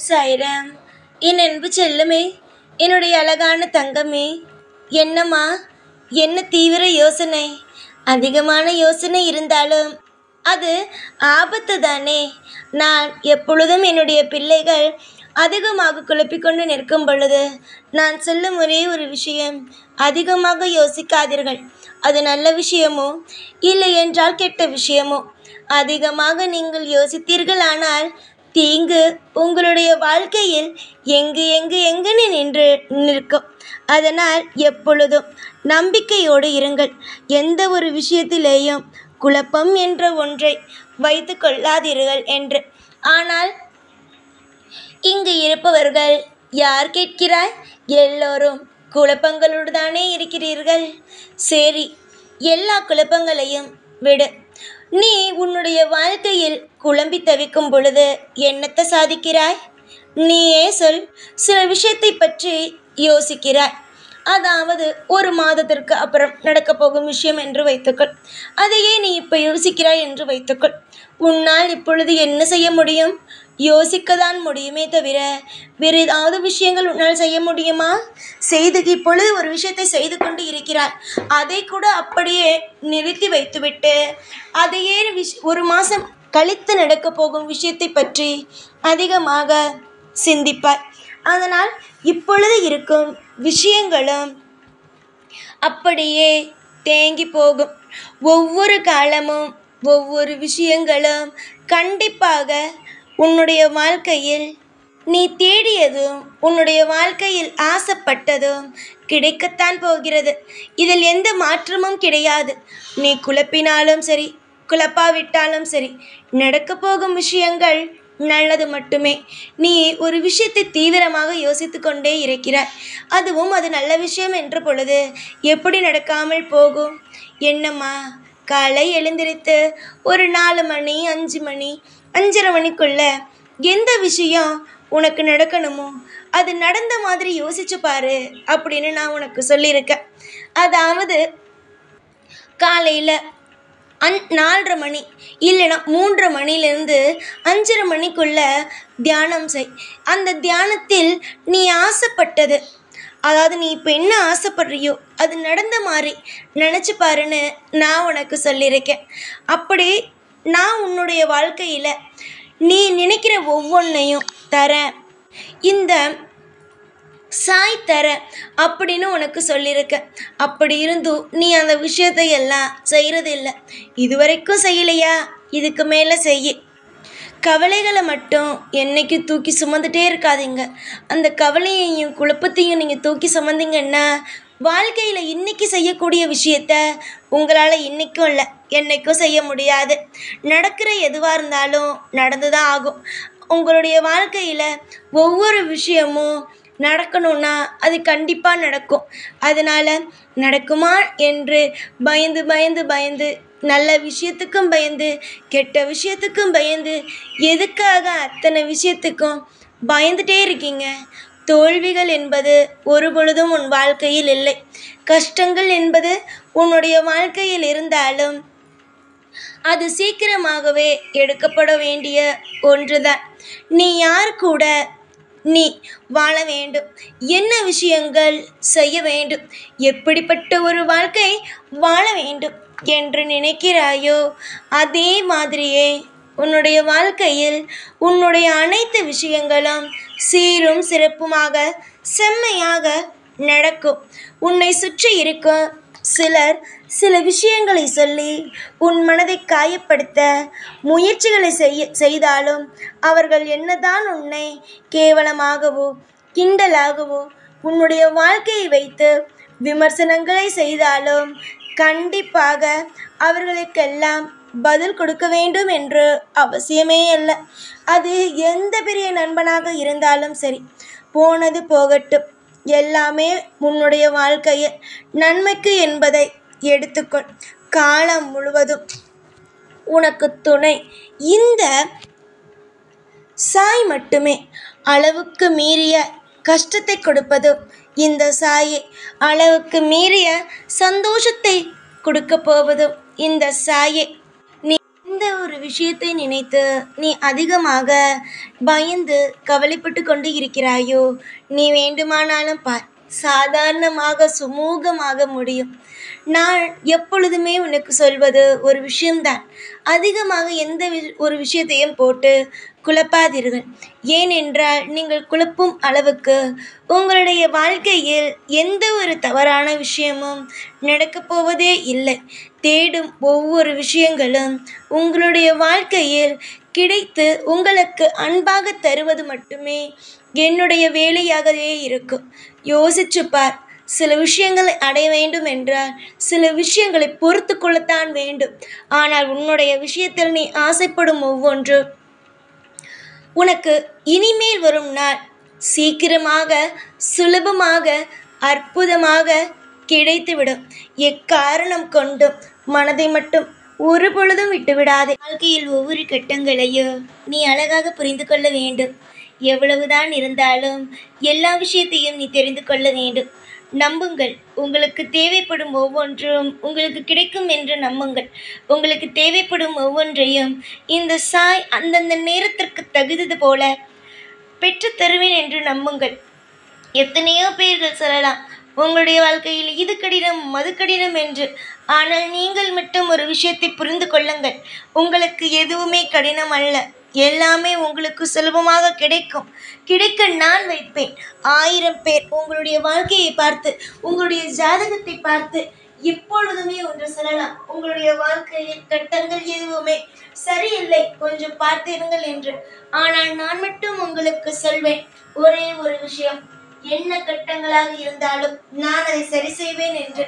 சாய்ராம். என் அன்பு செல்லமே, என்னுடைய அழகான தங்கமே, என்னம்மா? என்ன தீவிர யோசனை? அதிகமான யோசனை இருந்தாலும் அது ஆபத்து தானே. நான் எப்பொழுதும் என்னுடைய பிள்ளைகள் அதிகமாக குழப்பிக்கொண்டு நிற்கும் பொழுது நான் சொல்லும் ஒரே ஒரு விஷயம், அதிகமாக யோசிக்காதீர்கள். அது நல்ல விஷயமோ இல்லை என்றால் கெட்ட விஷயமோ, அதிகமாக நீங்கள் யோசித்தீர்களானால் தீங்கு உங்களுடைய வாழ்க்கையில் எங்கு எங்கு எங்குன்னு நின்று நிற்கும். அதனால் எப்பொழுதும் நம்பிக்கையோடு இருங்கள். எந்த ஒரு விஷயத்திலேயும் குழப்பம் என்ற ஒன்றை வைத்து கொள்ளாதீர்கள் என்று. ஆனால் இங்கு இருப்பவர்கள் யார் கேட்கிறாய்? எல்லோரும் குழப்பங்களோடு தானே இருக்கிறீர்கள். சரி, எல்லா குழப்பங்களையும் விடு. நீ உன்னுடைய வாழ்க்கையில் குழம்பி தவிக்கும் பொழுது என்னத்தை சாதிக்கிறாய்? நீயே சொல். சில விஷயத்தை பற்றி யோசிக்கிறாய். அதாவது ஒரு மாதத்திற்கு அப்புறம் நடக்கப் போகும் விஷயம் என்று வைத்துக்கொள். அதையே நீ இப்போ யோசிக்கிறாய் என்று வைத்துக்கொள். உன்னால் இப்பொழுது என்ன செய்ய முடியும்? யோசிக்கத்தான் முடியுமே தவிர வேறு ஏதாவது விஷயங்கள் உன்னால் செய்ய முடியுமா? இப்பொழுது ஒரு விஷயத்தை செய்து கொண்டு இருக்கிறாய். அதை கூட அப்படியே நிறுத்தி வைத்துவிட்டு அதையே ஒரு மாதம் கழித்து நடக்கப் போகும் விஷயத்தை பற்றி அதிகமாக சிந்திப்பாய். அதனால் இப்பொழுது இருக்கும் விஷயங்களும் அப்படியே தேங்கி போகும். ஒவ்வொரு காலமும் ஒவ்வொரு விஷயங்களும் கண்டிப்பாக உன்னுடைய வாழ்க்கையில் நீ தேடியதும் உன்னுடைய வாழ்க்கையில் ஆசைப்பட்டதும் கிடைக்கத்தான் போகிறது. இதில் எந்த மாற்றமும் கிடையாது. நீ குழப்பினாலும் சரி, குழப்பாவிட்டாலும் சரி, நடக்கப் போகும் விஷயங்கள் நல்லது மட்டுமே. நீ ஒரு விஷயத்தை தீவிரமாக யோசித்து கொண்டே இருக்கிறாய். அதுவும் அது நல்ல விஷயம் என்ற பொழுது எப்படி நடக்காமல் போகும்? என்னம்மா, காலை எழுந்திருத்து ஒரு 4 மணி 5 மணி 5:30 மணிக்குள்ள எந்த விஷயம் உனக்கு நடக்கணுமோ அது நடந்த மாதிரி யோசிச்சு பாரு அப்படின்னு நான் உனக்கு சொல்லியிருக்கேன். அதாவது காலையில் 4:30 மணி இல்லைனா 3:30 மணிலேருந்து 5:30 மணிக்குள்ள தியானம் செய். அந்த தியானத்தில் நீ ஆசைப்பட்டது, அதாவது நீ இப்போ என்ன ஆசைப்படுறியோ அது நடந்த மாதிரி நினச்சி பாருன்னு நான் உனக்கு சொல்லியிருக்கேன். அப்படி நான் உன்னுடைய வாழ்க்கையில் நீ நினைக்கிற ஒவ்வொன்றையும் தரேன், இந்த சாய் தர அப்படின்னு உனக்கு சொல்லியிருக்க. அப்படி இருந்தும் நீ அந்த விஷயத்தை எல்லாம் செய்கிறது இல்லை. இதுவரைக்கும் செய்யலையா? இதுக்கு மேலே செய்ய. கவலைகளை மட்டும் என்னைக்கும் தூக்கி சுமந்துட்டே இருக்காதீங்க. அந்த கவலையையும் குழப்பத்தையும் நீங்கள் தூக்கி சுமந்தீங்கன்னா வாழ்க்கையில் இன்றைக்கி செய்யக்கூடிய விஷயத்த உங்களால் இன்றைக்கும் இல்லை என்றைக்கும் செய்ய முடியாது. நடக்கிற எதுவாக இருந்தாலும் நடந்து தான் ஆகும். உங்களுடைய வாழ்க்கையில் ஒவ்வொரு விஷயமும் நடக்கணும்னா அது கண்டிப்பாக நடக்கும். அதனால் நடக்குமா என்று பயந்து பயந்து பயந்து, நல்ல விஷயத்துக்கும் பயந்து கெட்ட விஷயத்துக்கும் பயந்து, எதுக்காக அத்தனை விஷயத்துக்கும் பயந்துட்டே இருக்கீங்க? தோல்விகள் என்பது ஒரு பொழுதும் உன் வாழ்க்கையில் இல்லை. கஷ்டங்கள் என்பது உன்னுடைய வாழ்க்கையில் இருந்தாலும் அது சீக்கிரமாகவே எடுக்கப்பட வேண்டிய ஒன்றுதான். நீ யார் கூட நீ வாழ வேண்டும், என்ன விஷயங்கள் செய்ய வேண்டும், எப்படிப்பட்ட ஒரு வாழ்க்கை வாழ வேண்டும் என்று நினைக்கிறாயோ அதே மாதிரியே உன்னுடைய வாழ்க்கையில் உன்னுடைய அனைத்து விஷயங்களும் சீரும் சிறப்புமாக செம்மையாக நடக்கும். உன்னை சுற்றி இருக்கும் சிலர் சில விஷயங்களை சொல்லி உன் மனதை காயப்படுத்த முயற்சிகளை செய்தாலும் அவர்கள் என்னதான் உன்னை கேவலமாகவோ கிண்டலாகவோ உன்னுடைய வாழ்க்கையை வைத்து விமர்சனங்களை செய்தாலும் கண்டிப்பாக அவர்களுக்கெல்லாம் பதில் கொடுக்க வேண்டும் என்று அவசியமே இல்லை. அது எந்த பெரிய நண்பனாக இருந்தாலும் சரி, போனது போகட்டும். எல்லாமே உன்னுடைய வாழ்க்கையில் நன்மைக்கு என்பதை எடுத்துக்கொள். காலம் முழுவதும் உனக்கு துணை இந்த சாய் மட்டுமே. அளவுக்கு மீறிய கஷ்டத்தை கொடுப்பதும் இந்த சாயே, அளவுக்கு மீறிய சந்தோஷத்தை கொடுக்க போவதும் இந்த சாயே. நீ இந்த ஒரு விஷயத்தை நினைத்து நீ அதிகமாக பயந்து கவலைப்பட்டு கொண்டு இருக்கிறாயோ? நீ வேண்டுமானாலும் பார், சாதாரணமாக சுமூகமாக முடியும். நான் எப்பொழுதுமே உனக்கு சொல்வது ஒரு விஷயம்தான். அதிகமாக எந்த ஒரு விஷயத்தையும் போட்டு குழப்பாதீர்கள். ஏனென்றால் நீங்கள் குழப்பும் அளவுக்கு உங்களுடைய வாழ்க்கையில் எந்த ஒரு தவறான விஷயமும் நடக்கப் போவதே இல்லை. தேடும் ஒவ்வொரு விஷயங்களும் உங்களுடைய வாழ்க்கையில் கிடைத்து உங்களுக்கு அன்பாக தருவது மட்டுமே என்னுடைய வேலையாகவே இருக்கும். யோசிச்சு பார். சில விஷயங்களை அடைய வேண்டும் என்றால் சில விஷயங்களை பொறுத்து கொள்ளத்தான் வேண்டும். ஆனால் உன்னுடைய விஷயத்தில் நீ ஆசைப்படும் ஒவ்வொன்று உனக்கு இனிமேல் வரும் நாள் சீக்கிரமாக, சுலபமாக, அற்புதமாக கிடைத்துவிடும். எக்காரணம் கொண்டும் மனதை மட்டும் ஒரு பொழுதும் விட்டுவிடாதே. வாழ்க்கையில் ஒவ்வொரு கட்டங்களையும் நீ அழகாக புரிந்து கொள்ள வேண்டும். எவ்வளவுதான் இருந்தாலும் எல்லா விஷயத்தையும் நீ தெரிந்து கொள்ள வேண்டும். நம்புங்கள். உங்களுக்கு தேவைப்படும் ஒவ்வொன்றும் உங்களுக்கு கிடைக்கும் என்று நம்புங்கள். உங்களுக்கு தேவைப்படும் ஒவ்வொன்றையும் இந்த சாய் அந்தந்த நேரத்திற்கு தகுந்தது போல பெற்று தருவேன் என்று நம்புங்கள். எத்தனையோ பேர்கள் சொல்லலாம், உங்களுடைய வாழ்க்கையில் இது கடினம் அது கடினம் என்று. ஆனால் நீங்கள் மட்டும் ஒரு விஷயத்தை புரிந்து கொள்ளுங்கள். உங்களுக்கு எதுவுமே கடினம் அல்ல. எல்லாமே உங்களுக்கு சுலபமாக கிடைக்கும். கிடைக்க நான் வைப்பேன். 1000 பேர் உங்களுடைய வாழ்க்கையை பார்த்து, உங்களுடைய ஜாதகத்தை பார்த்து எப்பொழுதுமே ஒன்று சொல்லலாம், உங்களுடைய வாழ்க்கையில் கட்டங்கள் எதுவுமே சரியில்லை, கொஞ்சம் பார்த்திருங்கள் என்று. ஆனால் நான் மட்டும் உங்களுக்கு சொல்வேன் ஒரே ஒரு விஷயம், என்ன கட்டங்களாக இருந்தாலும் நான் அதை சரி செய்வேன் என்று.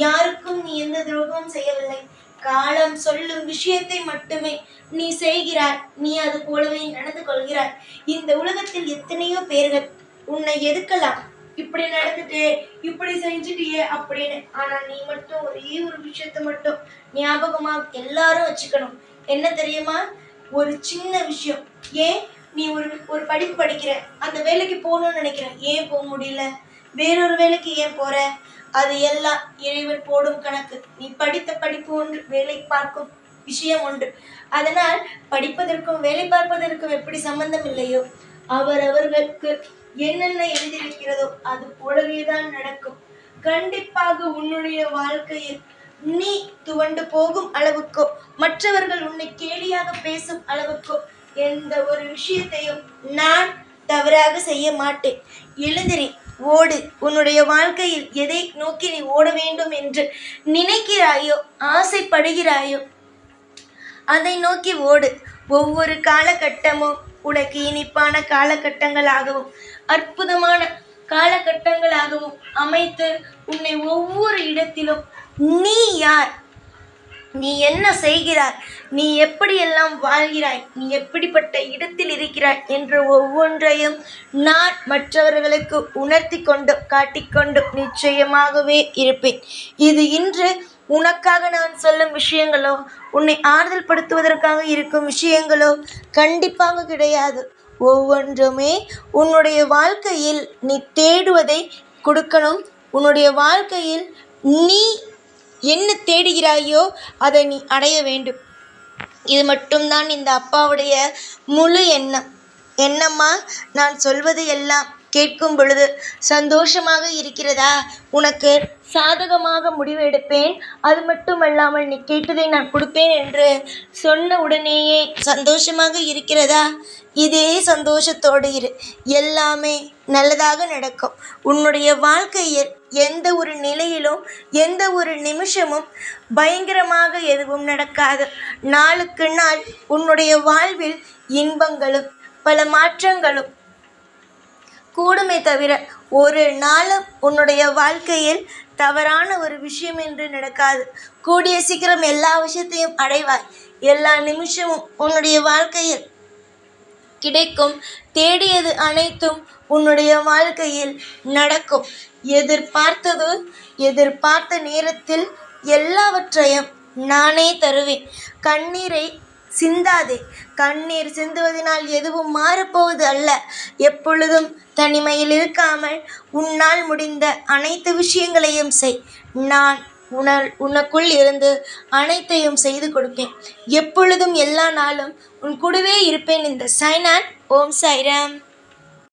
யாருக்கும் நீ எந்த துரோகமும் செய்யவில்லை. காலம் சொல்லும் விஷயத்தை மட்டுமே நீ செய்கிறாய். நீ அது போலவே நடந்து கொள்கிறாய். இந்த உலகத்தில் எத்தனையோ பேர்கள் உன்னை எதுக்கலாம், இப்படி நடந்துட்டே, இப்படி செஞ்சுட்டியே அப்படின்னு. ஆனா நீ மட்டும் ஒரே ஒரு விஷயத்த மட்டும் ஞாபகமா எல்லாரும் வச்சுக்கணும். என்ன தெரியுமா? ஒரு சின்ன விஷயம். ஏன் நீ ஒரு படிப்பு படிக்கிற, அந்த வேலைக்கு போகணும்னு நினைக்கிற, ஏன் போக முடியல? வேறொரு வேலைக்கு ஏன் போற? அது எல்லாம் இறைவன் போடும் கணக்கு. நீ படித்த படிப்பு ஒன்று, வேலை பார்க்கும் விஷயம் ஒன்று. அதனால் படிப்பதற்கும் வேலை பார்ப்பதற்கும் எப்படி சம்பந்தம் இல்லையோ, அவர்களுக்கு என்னென்ன எழுதியிருக்கிறதோ அது போலவேதான் நடக்கும். கண்டிப்பாக உன்னுடைய வாழ்க்கையில் நீ துவண்டு போகும் அளவுக்கோ, மற்றவர்கள் உன்னை கேலியாக பேசும் அளவுக்கோ எந்த ஒரு விஷயத்தையும் நான் தவறாக செய்ய மாட்டேன். எழுந்திரி, ஓடு. உன்னுடைய வாழ்க்கையில் எதை நோக்கி நீ ஓட வேண்டும் என்று நினைக்கிறாயோ, ஆசைப்படுகிறாயோ, அதை நோக்கி ஓடு. ஒவ்வொரு காலகட்டமும் உனக்கு இனிப்பான காலகட்டங்களாகவும் அற்புதமான காலகட்டங்களாகவும் அமைத்து உன்னை ஒவ்வொரு இடத்திலும் நீ யார், நீ என்ன செய்கிறாய், நீ எப்படியெல்லாம் வாழ்கிறாய், நீ எப்படிப்பட்ட இடத்தில் இருக்கிறாய் என்ற ஒவ்வொன்றையும் நான் மற்றவர்களுக்கு உணர்த்தி கொண்டு காட்டிக்கொண்டு நிச்சயமாகவே இருப்பேன். இது இன்று உனக்காக நான் சொல்லும் விஷயங்களோ, உன்னை ஆறுதல் படுத்துவதற்காக இருக்கும் விஷயங்களோ கண்டிப்பாக கிடையாது. ஒவ்வொன்றுமே உன்னுடைய வாழ்க்கையில் நீ தேடுவதை கொடுக்கணும். உன்னுடைய வாழ்க்கையில் நீ என்ன தேடுகிறாயோ அதை நீ அடைய வேண்டும். இது மட்டும்தான் இந்த அப்பாவுடைய முழு எண்ணம். என்னம்மா, நான் சொல்வது எல்லாம் கேட்கும் பொழுது சந்தோஷமாக இருக்கிறதா? உனக்கு சாதகமாக முடிவு எடுப்பேன், அது மட்டுமல்லாமல் நீ கேட்டதை நான் கொடுப்பேன் என்று சொன்ன உடனேயே சந்தோஷமாக இருக்கிறதா? இதே சந்தோஷத்தோடு இரு. எல்லாமே நல்லதாக நடக்கும். உன்னுடைய வாழ்க்கையில் எந்த ஒரு நிலையிலும் எந்த ஒரு நிமிஷமும் பயங்கரமாக எதுவும் நடக்காது. நாளுக்கு நாள் உன்னுடைய வாழ்வில் இன்பங்களும் பல மாற்றங்களும் கூடுமே தவிர ஒரு நாளும் உன்னுடைய வாழ்க்கையில் தவறான ஒரு விஷயம் என்று நடக்காது. கூடிய சீக்கிரம் எல்லா விஷயத்தையும் அடைவாய். எல்லா நிமிஷமும் உன்னுடைய வாழ்க்கையில் கிடைக்கும். தேடியது அனைத்தும் உன்னுடைய வாழ்க்கையில் நடக்கும். எதிர்பார்த்த நேரத்தில் எல்லாவற்றையும் நானே தருவேன். கண்ணீரை சிந்தாதே. கண்ணீர் சிந்துவதனால் எதுவும் மாறப்போவது அல்ல. எப்பொழுதும் தனிமையில் இருக்காமல் உன்னால் முடிந்த அனைத்து விஷயங்களையும் செய். நான் உனக்குள் இருந்து அனைத்தையும் செய்து கொடுப்பேன். எப்பொழுதும் எல்லா நாளும் உன் கூடவே இருப்பேன். இந்த சைனான். ஓம் சாய்ராம்.